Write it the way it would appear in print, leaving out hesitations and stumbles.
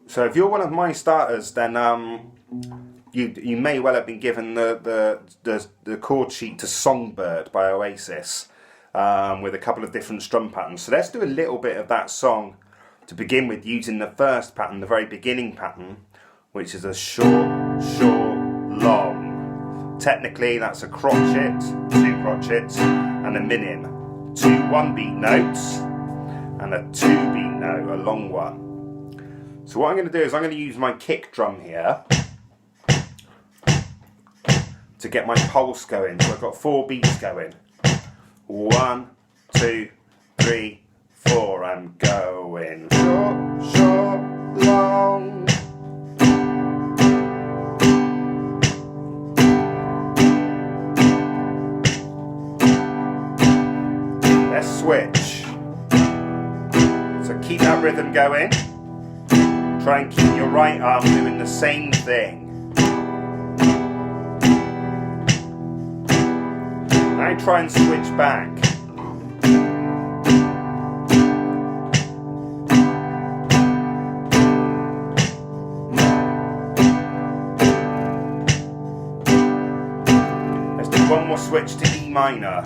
So if you're one of my starters, then you may well have been given the chord sheet to Songbird by Oasis, with a couple of different strum patterns. So let's do a little bit of that song to begin with, using the first pattern, the very beginning pattern, which is a short, short, long. Technically that's a crotchet, 2 crotchets, and a minim. 2 1-beat notes and a 2-beat note, a long one. So what I'm going to do is I'm going to use my kick drum here to get my pulse going. So I've got 4 beats going. 1, 2, 3, 4. I'm going short, short, long. Let's switch. So keep that rhythm going. Try and keep your right arm doing the same thing. Now try and switch back. Let's do one more switch to E minor.